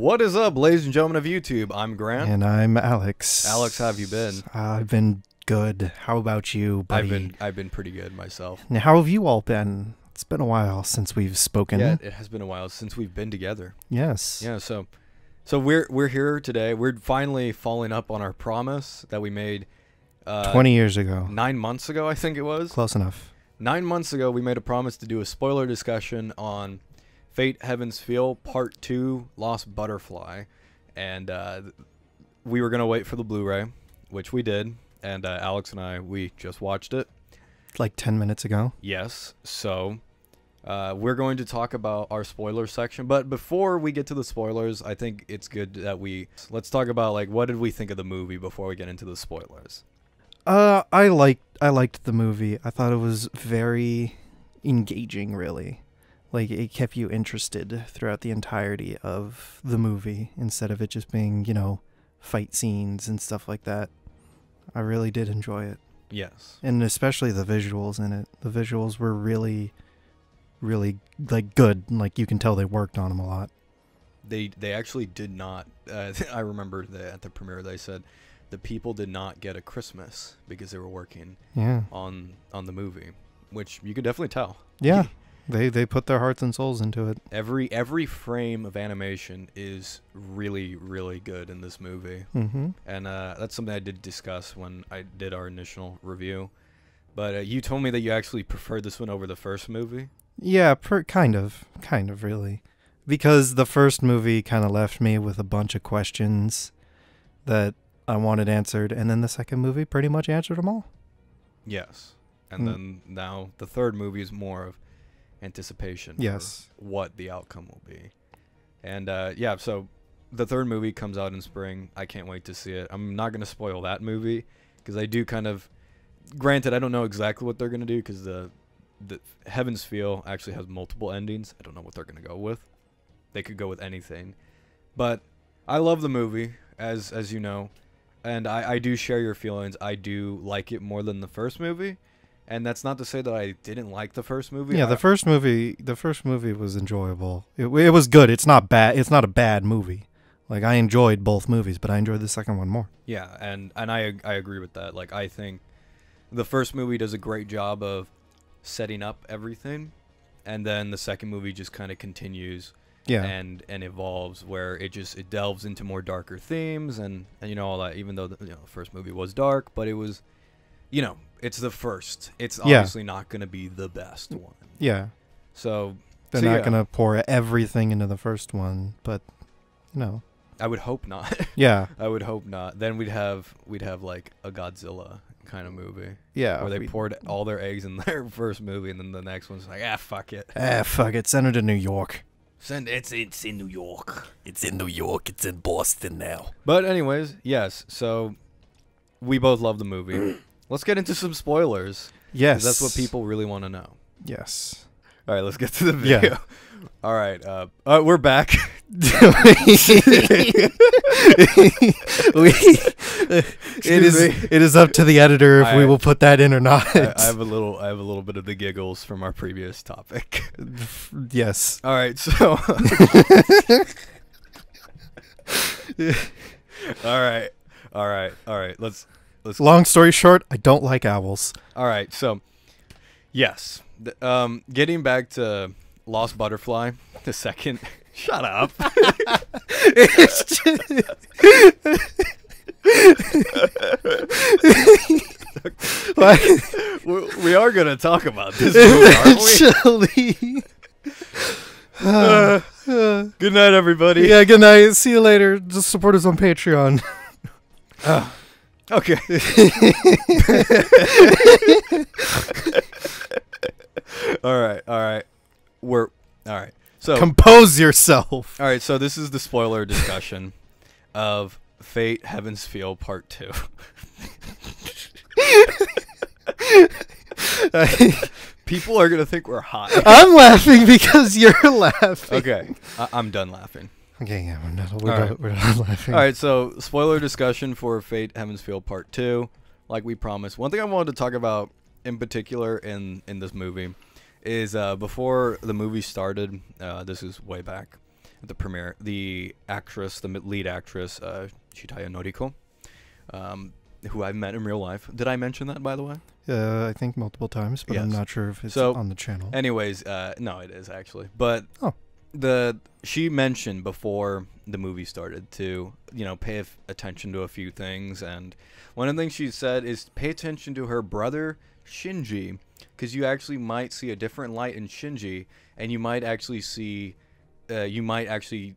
What is up, ladies and gentlemen of YouTube? I'm Grant. And I'm Alex. Alex, how have you been? I've been good. How about you, buddy? I've been pretty good myself. Now, how have you all been? It's been a while since we've spoken. Yeah, it has been a while since we've been together. Yes. Yeah, so we're here today. We're finally following up on our promise that we made 20 years ago. 9 months ago, I think it was. Close enough. 9 months ago, we made a promise to do a spoiler discussion on Fate Heaven's Feel Part 2 Lost Butterfly. And we were going to wait for the Blu-ray, which we did. And Alex and I, we just watched it. Like 10 minutes ago. Yes. So we're going to talk about our spoiler section. But before we get to the spoilers, I think it's good that let's talk about, like, what did we think of the movie before we get into the spoilers? I liked the movie. I thought it was very engaging, really. Like, it kept you interested throughout the entirety of the movie instead of it just being, you know, fight scenes and stuff like that. I really did enjoy it. Yes. And especially the visuals in it. The visuals were really, really, like, good. Like, you can tell they worked on them a lot. They actually did not. I remember at the premiere they said the people did not get a Christmas because they were working on the movie, which you could definitely tell. Yeah. They put their hearts and souls into it. Every frame of animation is really, really good in this movie. Mm-hmm. And that's something I did discuss when I did our initial review. But you told me that you actually preferred this one over the first movie. Yeah, kind of, really. Because the first movie kind of left me with a bunch of questions that I wanted answered. And then the second movie pretty much answered them all. Yes. And then now the third movie is more of anticipation for what the outcome will be. And yeah, so the third movie comes out in spring. I can't wait to see it. I'm not going to spoil that movie because I do kind of, granted, I don't know exactly what they're going to do because the Heaven's Feel actually has multiple endings. I don't know what they're going to go with. They could go with anything. But I love the movie, as you know, and I do share your feelings. I do like it more than the first movie. And that's not to say that I didn't like the first movie. Yeah, the first movie was enjoyable. It was good. It's not bad. It's not a bad movie. Like, I enjoyed both movies, but I enjoyed the second one more. Yeah, and I agree with that. Like, I think the first movie does a great job of setting up everything, and then the second movie just kind of continues and evolves, where it delves into more darker themes and you know all that. Even though the first movie was dark, but it was, you know, it's the first. It's obviously not going to be the best one. Yeah. So they're not going to pour everything into the first one, but no. I would hope not. Yeah. I would hope not. Then we'd have like a Godzilla kind of movie. Yeah. Where they poured all their eggs in their first movie, and then the next one's like, fuck it. Fuck it. Send it to New York. It's in New York. It's in New York. It's in Boston now. But anyways, yes. So we both love the movie. Let's get into some spoilers. Yes. That's what people really want to know. Yes. All right, let's get to the video. Yeah. All right, we're back. It is up to the editor if we will put that in or not. I have a little bit of the giggles from our previous topic. Yes. All right, so all right. Let's long story short, I don't like owls. All right, so yes. Getting back to Lost Butterfly, the second. Shut up. We are going to talk about this movie, aren't we? Good night, everybody. Yeah, good night. See you later. Just support us on Patreon. Okay. All right. All right. So compose yourself. All right. So this is the spoiler discussion of Fate Heaven's Feel Part 2. People are gonna think we're high. I'm laughing because you're laughing. Okay, I'm done laughing. Okay, yeah, we're done laughing. All right. So spoiler discussion for Fate Heaven's Feel Part 2, like we promised. One thing I wanted to talk about in particular in this movie is before the movie started, this is way back, the premiere. The actress, the lead actress, Shitaya Noriko, who I've met in real life. Did I mention that, by the way? I think multiple times, but yes. I'm not sure if it's on the channel. Anyways, no, it is actually. But she mentioned before the movie started to, pay attention to a few things, and one of the things she said is pay attention to her brother Shinji, because you actually might see a different light in Shinji, and you might actually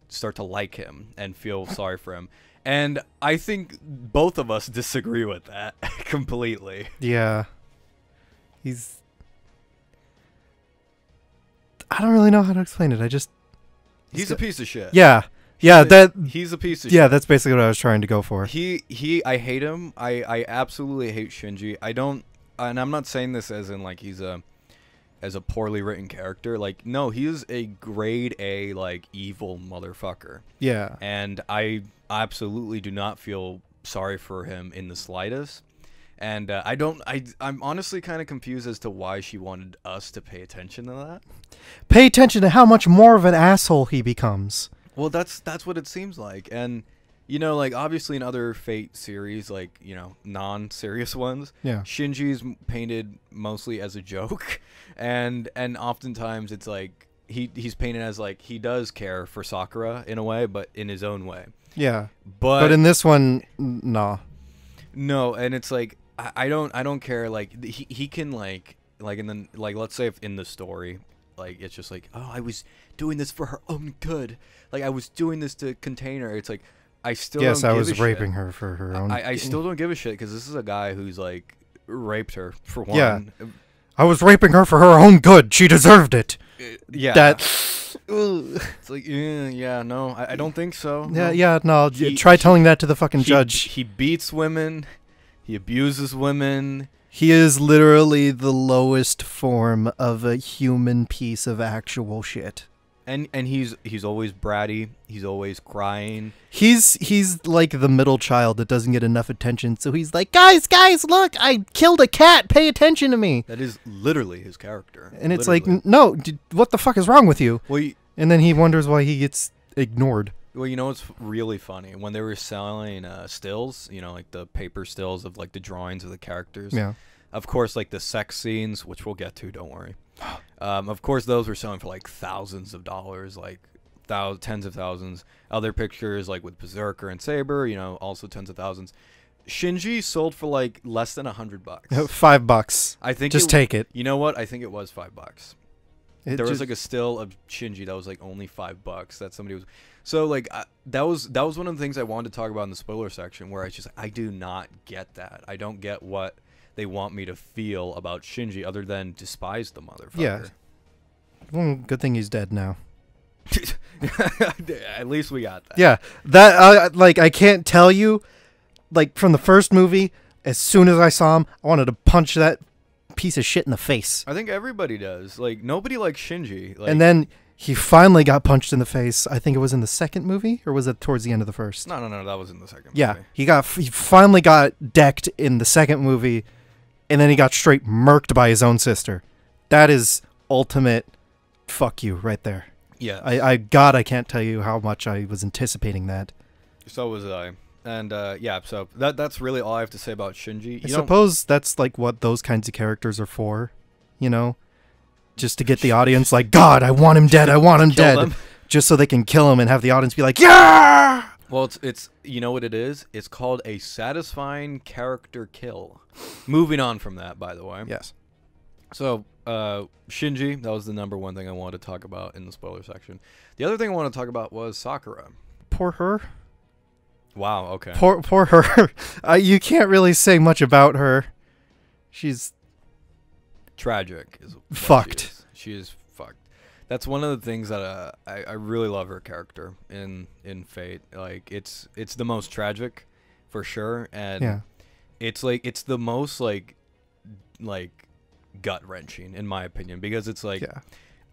start to like him and feel sorry for him. And I think both of us disagree with that completely. Yeah. I don't really know how to explain it. He's a piece of shit. Yeah. He's a piece of shit. Yeah, that's basically what I was trying to go for. I hate him. I absolutely hate Shinji. And I'm not saying this as in like he's a poorly written character. Like, no, he is a grade A, like, evil motherfucker. Yeah. And I absolutely do not feel sorry for him in the slightest. And I'm honestly kind of confused as to why she wanted us to pay attention to that. Pay attention to how much more of an asshole he becomes. Well, that's what it seems like. And, like, obviously in other Fate series, like, non-serious ones, Shinji's painted mostly as a joke. And oftentimes it's like he's painted as, like, he does care for Sakura in a way, but in his own way. Yeah. But in this one, nah. No, and it's like I don't care. Like, he can like and then, like, let's say if in the story, like, it's just like, oh, I was doing this for her own good. Like, I was doing this to contain her. It's like, I still don't give a shit. Yes, I was raping her for her own. I still don't give a shit, because this is a guy who's, like, raped her for one. Yeah. I was raping her for her own good. She deserved it. Yeah. It's like, no, I don't think so. No. Try telling that to the fucking judge. He beats women. He abuses women. He is literally the lowest form of a human piece of actual shit. And he's always bratty. He's always crying. He's like the middle child that doesn't get enough attention. So he's like, guys, look, I killed a cat. Pay attention to me. That is literally his character. And it's like, no, what the fuck is wrong with you? Well, and then he wonders why he gets ignored. Well, what's really funny? When they were selling stills, like the paper stills of, like, the drawings of the characters. Yeah. Of course, like, the sex scenes, which we'll get to, don't worry. Of course, those were selling for, like, thousands of dollars, like, tens of thousands. Other pictures, like, with Berserker and Saber, also tens of thousands. Shinji sold for, like, less than $100. $5. I think just take it. You know what? I think it was $5. There was, like, a still of Shinji that was, like, only $5 that somebody was. So, like, that was one of the things I wanted to talk about in the spoiler section, where I do not get that. I don't get what they want me to feel about Shinji other than despise the motherfucker. Yeah. Well, good thing he's dead now. At least we got that. Yeah. That, I can't tell you, like, from the first movie, as soon as I saw him, I wanted to punch that piece of shit in the face. I think everybody does. Like, nobody likes Shinji. Like, and then he finally got punched in the face. I think it was in the second movie, or was it towards the end of the first? No, that was in the second movie. Yeah, he finally got decked in the second movie, and then he got straight murked by his own sister. That is ultimate fuck you right there. Yeah. I can't tell you how much I was anticipating that. So was I. And, so that's really all I have to say about Shinji. I suppose that's, like, what those kinds of characters are for, just to get the audience like, God, I want him dead, I want him dead. Them. Just so they can kill him and have the audience be like, yeah! Well, it's you know what it is? It's called a satisfying character kill. Moving on from that, by the way. Yes. So, Shinji, that was the number one thing I wanted to talk about in the spoiler section. The other thing I wanted to talk about was Sakura. Poor her. Wow, okay. Poor her. You can't really say much about her. She's tragic. Fucked. She is fucked. That's one of the things that I really love her character in Fate. Like, it's the most tragic, for sure, and it's the most like gut wrenching in my opinion, because it's like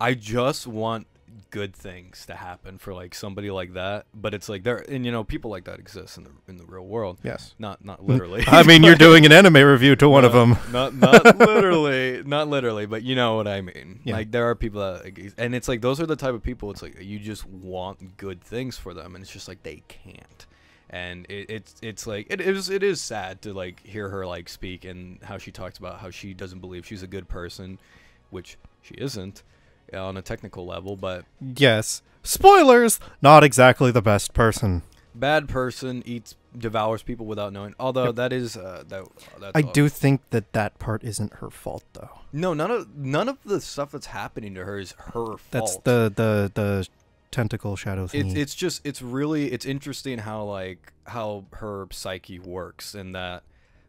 I just want good things to happen for like somebody like that, but it's like there, and you know, people like that exist in the real world. Yes, not literally. I mean, you're doing an anime review to one of them. Not literally, but you know what I mean. Yeah. Like there are people that, and it's like those are the type of people. It's like you just want good things for them, and it's just like they can't. And it's like it is sad to like hear her like speak and how she talks about how she doesn't believe she's a good person, which she isn't on a technical level, but yes, spoilers, not exactly the best person. Bad person, devours people without knowing. Although yep. that is I do think that part isn't her fault though. No, none of the stuff that's happening to her is her fault. That's the tentacle shadow thing. It's interesting how her psyche works, and that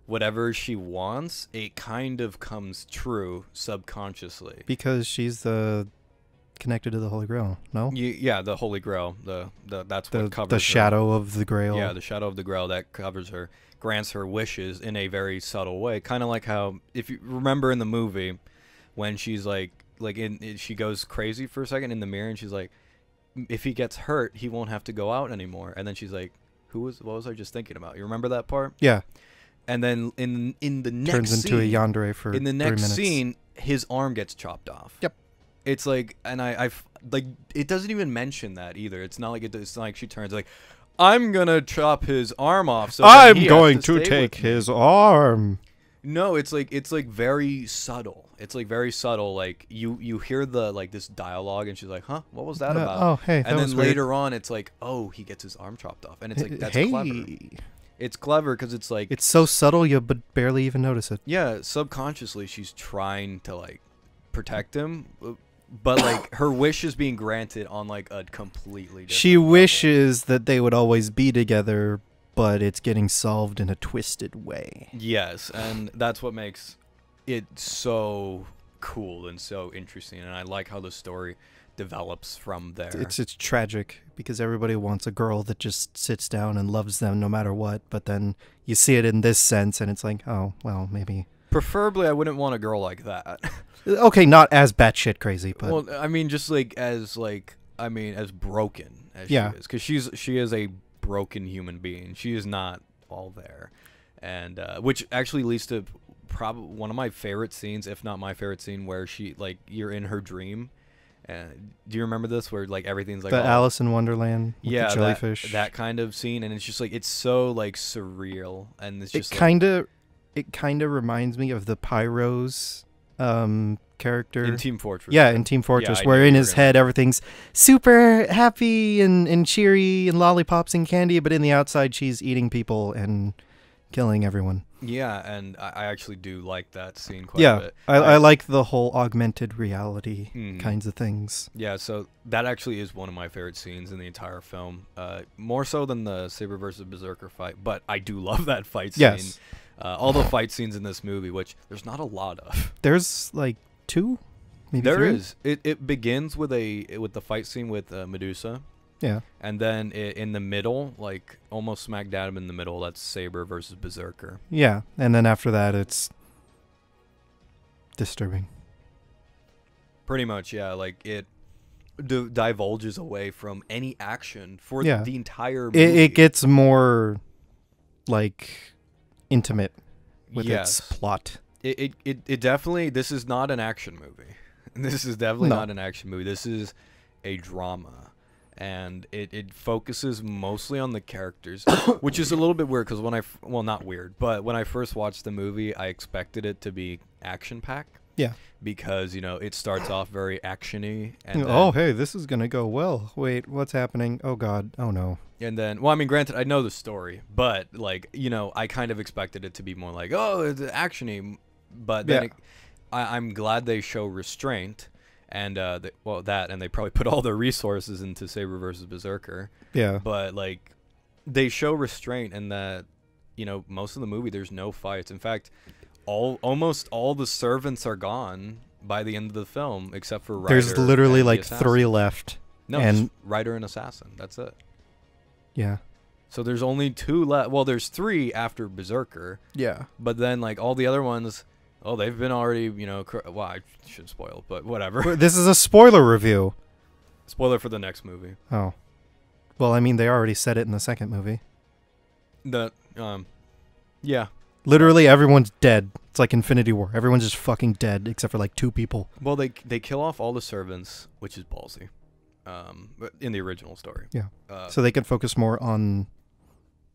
whatever she wants, it kind of comes true subconsciously. Because she's connected to the Holy Grail, no? Yeah, the Holy Grail. That's what covers the shadow of the Grail. Yeah, the shadow of the Grail that covers her, grants her wishes in a very subtle way. Kind of like how, if you remember in the movie, when she's she goes crazy for a second in the mirror, and she's like, if he gets hurt, he won't have to go out anymore. And then she's like, what was I just thinking about? You remember that part? Yeah. And then in the next turns into a yandere for in the next scene, his arm gets chopped off. Yep. It's like, and I've like, it doesn't even mention that either. It's not like it's not like she turns like, I'm gonna chop his arm off. So I'm going to take his arm. No, it's like very subtle. It's like very subtle. Like you hear the like this dialogue, and she's like, "Huh, what was that about?" Oh, hey. And then later on, it's like, "Oh, he gets his arm chopped off," and it's like that's clever. It's clever because it's like it's so subtle you but barely even notice it. Yeah, subconsciously she's trying to like protect him, but like her wish is being granted on like a completely different She level. wishes that they would always be together, but it's getting solved in a twisted way. Yes, and that's what makes it so cool and so interesting, and I like how the story develops from there. It's tragic because everybody wants a girl that just sits down and loves them no matter what, but then you see it in this sense and it's like, oh, well, maybe. Preferably, I wouldn't want a girl like that. Okay, not as batshit crazy, but well, I mean, just as broken as she is, because she is a broken human being. She is not all there, and which actually leads to probably one of my favorite scenes, if not my favorite scene, where she like you're in her dream. Do you remember this, where like everything's like the Alice in Wonderland with the jellyfish, that kind of scene, and it's just like it's so like surreal, and it's just it kind of reminds me of the Pyro's character in Team Fortress. Yeah, in Team Fortress, where in his head everything's super happy and cheery and lollipops and candy, but in the outside she's eating people and killing everyone. Yeah, and I actually do like that scene quite a bit. I like the whole augmented reality kinds of things. Yeah, so that actually is one of my favorite scenes in the entire film. More so than the Saber versus Berserker fight, but I do love that fight scene. Yes. All the fight scenes in this movie, which there's not a lot of. There's like 2, maybe there 3? Is. It begins with the fight scene with Medusa. Yeah. And then in the middle, like almost smack dab in the middle, that's Saber versus Berserker. Yeah, and then after that, it's disturbing. Pretty much, yeah. Like it divulges away from any action for the entire movie. It gets more like intimate with its plot. It definitely. This is not an action movie. This is definitely not an action movie. This is a drama. And it focuses mostly on the characters, which is a little bit weird because not weird, but when I first watched the movie, I expected it to be action-packed. Yeah. Because, it starts off very action-y. And oh, hey, this is going to go well. Wait, what's happening? Oh, God. Oh, no. And then, well, I mean, granted, I know the story, but, like, I kind of expected it to be more like, oh, it's action-y. But then I'm glad they show restraint. And and they probably put all their resources into Saber versus Berserker. Yeah. But like, they show restraint in that, most of the movie there's no fights. In fact, almost all the servants are gone by the end of the film, except for Ryder. There's literally like 3 left. No, and just Ryder and Assassin. That's it. Yeah. So there's only 2 left. Well, there's 3 after Berserker. Yeah. But then like all the other ones. Oh, they've been already, well, I shouldn't spoil, but whatever. This is a spoiler review. Spoiler for the next movie. Oh. Well, I mean, they already said it in the second movie. Yeah. Literally, everyone's dead. It's like Infinity War. Everyone's just fucking dead, except for like 2 people. Well, they kill off all the servants, which is ballsy. In the original story. Yeah. So they can focus more on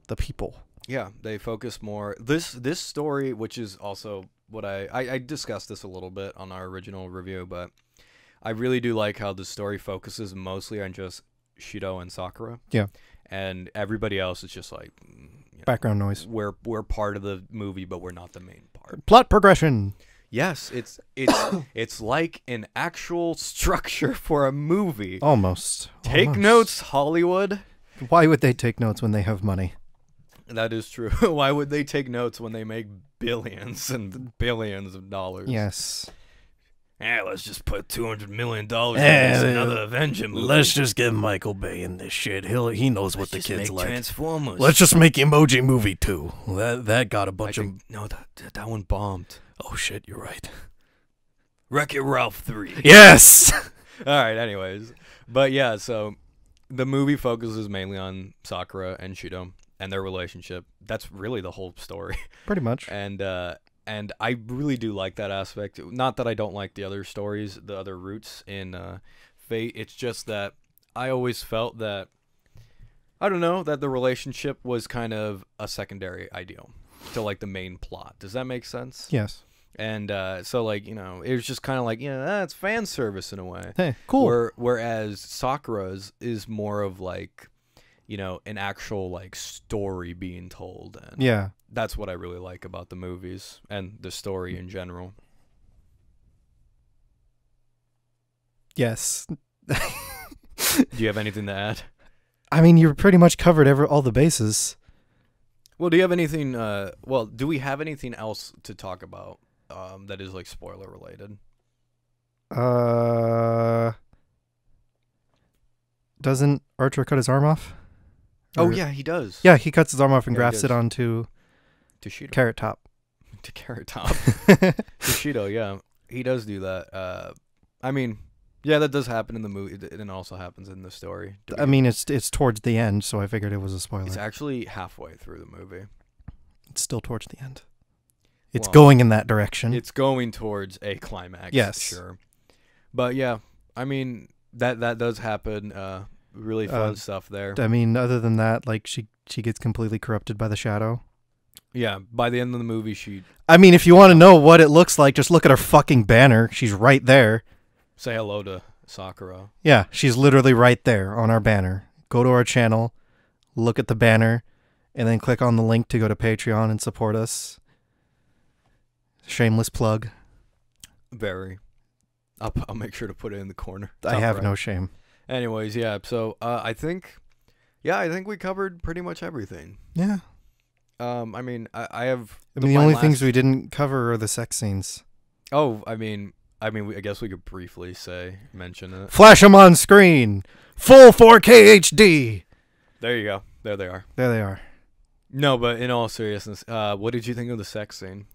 the people. Yeah, they focus more. This story, which is also what I discussed this a little bit on our original review, but I really do like how the story focuses mostly on just Shido and Sakura. Yeah. And everybody else is just like background noise. We're part of the movie, but we're not the main part. Plot progression. Yes, it's like an actual structure for a movie. Almost. Take notes, Hollywood. Why would they take notes when they have money? That is true. Why would they take notes when they make billions and billions of dollars? Yes. Let's just put $200 million into another Avenger movie. Let's just get Michael Bay in this shit. He knows what the kids like. Transformers. Let's just make Emoji Movie 2. That got a bunch of... No, that one bombed. Oh shit, you're right. Wreck-It Ralph 3. Yes! Alright, anyways. But yeah, so the movie focuses mainly on Sakura and Shido and their relationship. That's really the whole story. Pretty much. And I really do like that aspect. Not that I don't like the other stories, the other roots in Fate. It's just that I always felt that, I don't know, that the relationship was kind of a secondary ideal to like the main plot. Does that make sense? Yes. And so like, it was just kind of like, it's fan service in a way. Hey, cool. Whereas Sakura's is more of like, an actual like story being told. And yeah. That's what I really like about the movies and the story in general. Yes. Do you have anything to add? I mean, you pretty much covered all the bases. Well, do you have anything? Do we have anything else to talk about that is like spoiler related? Doesn't Archer cut his arm off? Oh yeah, he does. Yeah, he cuts his arm off and grafts it onto Shido. Carrot Top. To Carrot Top. To Shido, yeah, he does do that. I mean, yeah, that does happen in the movie. It also happens in the story. I mean, it's towards the end, so I figured it was a spoiler. It's actually halfway through the movie. It's still towards the end. It's going in that direction. It's going towards a climax. Yes, sure. But yeah, I mean that does happen. Really fun stuff there. I mean, other than that, like she gets completely corrupted by the shadow. Yeah, by the end of the movie, I mean, if you want to know what it looks like, just look at her fucking banner. She's right there. Say hello to Sakura. Yeah, she's literally right there on our banner. Go to our channel, look at the banner, and then click on the link to go to Patreon and support us. Shameless plug. Very. I'll make sure to put it in the corner. I have no shame. Anyways, yeah. So I think we covered pretty much everything. Yeah. I mean, I have. I mean, the only things we didn't cover are the sex scenes. Oh, I guess we could briefly mention it. Flash them on screen, full 4K HD. There you go. There they are. There they are. No, but in all seriousness, what did you think of the sex scene?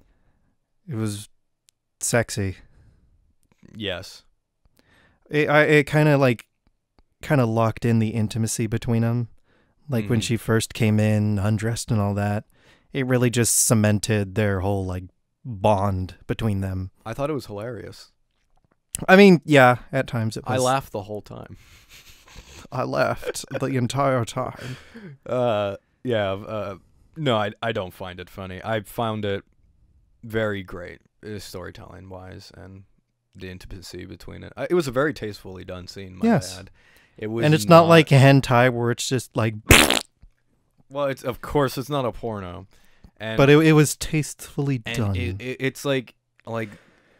It was sexy. Yes. It kind of locked in the intimacy between them. Like when she first came in, undressed and all that, it really just cemented their whole like bond between them. I thought it was hilarious. I mean, yeah, at times it was. I laughed the whole time. I laughed the entire time. Yeah. No, I don't find it funny. I found it very great, storytelling wise, and the intimacy between it. It was a very tastefully done scene. My bad. It was, and it's not like a hentai where it's just like. Well, of course it's not a porno, but it was tastefully done. It's like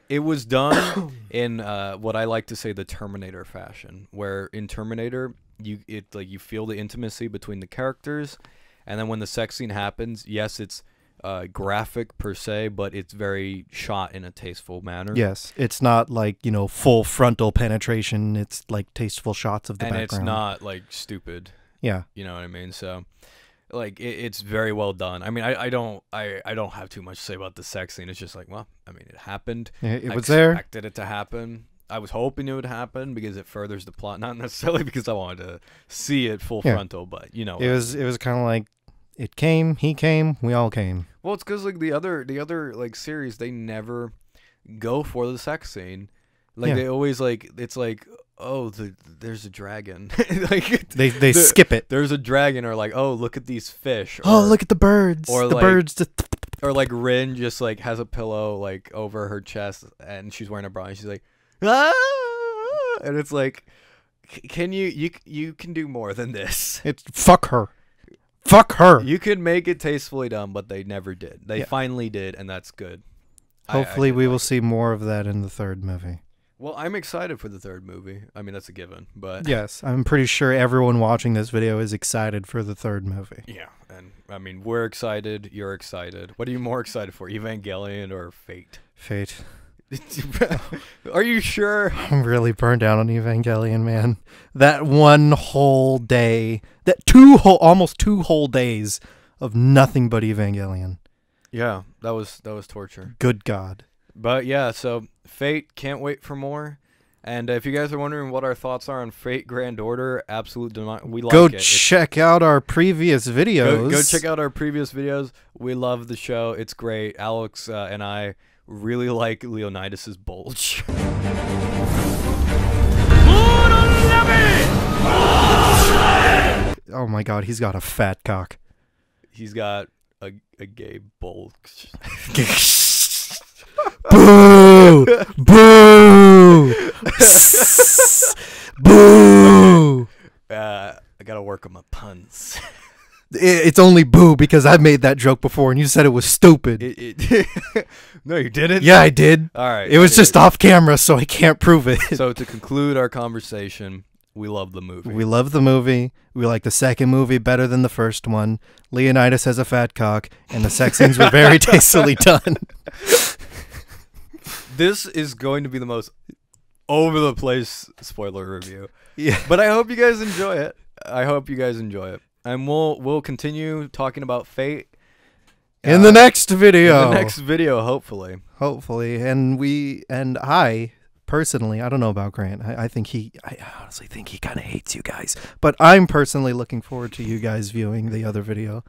it was done in what I like to say the Terminator fashion, where in Terminator you feel the intimacy between the characters, and then when the sex scene happens, yes, it's graphic per se, but it's very shot in a tasteful manner. Yes, it's not like full frontal penetration. It's like tasteful shots of the background, and it's not like stupid. Yeah, you know what I mean. So, like it's very well done. I mean, I don't have too much to say about the sex scene. It's just like, well, I mean, it happened. It was there. I expected it to happen. I was hoping it would happen because it furthers the plot, not necessarily because I wanted to see it full frontal, but you know, it was kind of like it came, he came, we all came. Well, it's because like the other like series, they never go for the sex scene. Like they always like it's like, oh, there's a dragon. Like they skip it. There's a dragon, or like, oh, look at these fish. Oh, look at the birds. Or the birds just. Or like Rin just like has a pillow like over her chest and she's wearing a bra and she's like, ah! And it's like, can you can do more than this. It's fuck her. Fuck her. You could make it tastefully done, but they never did. They finally did, and that's good. Hopefully we will see more of that in the third movie. Well, I'm excited for the third movie. I mean, that's a given, but yes, I'm pretty sure everyone watching this video is excited for the third movie. Yeah, and I mean, we're excited. You're excited. What are you more excited for, Evangelion or Fate? Fate. Are you sure? I'm really burned out on Evangelion, man. That one whole day, that almost 2 whole days of nothing but Evangelion. Yeah, that was torture. Good God. But yeah, so Fate, can't wait for more. And if you guys are wondering what our thoughts are on Fate Grand Order, we like it. Go check out our previous videos. Go check out our previous videos. We love the show. It's great. Alex and I really like Leonidas' bulge. Oh my God, he's got a fat cock. He's got a gay bulge. Boo! Boo! Boo! I gotta work on my puns. It's only boo because I made that joke before and you said it was stupid. No, you didn't? Yeah, I did. All right. It was just off camera, so I can't prove it. So to conclude our conversation, we love the movie. We love the movie. We like the second movie better than the first one. Leonidas has a fat cock, and the sex scenes were very tastefully done. This is going to be the most over-the-place spoiler review. Yeah. But I hope you guys enjoy it. And we'll continue talking about Fate in the next video. In the next video, hopefully. Hopefully. And I personally, I don't know about Grant. I honestly think he kind of hates you guys. But I'm personally looking forward to you guys viewing the other video.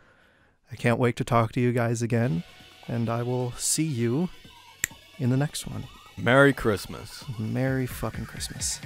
I can't wait to talk to you guys again. And I will see you in the next one. Merry Christmas. Merry fucking Christmas.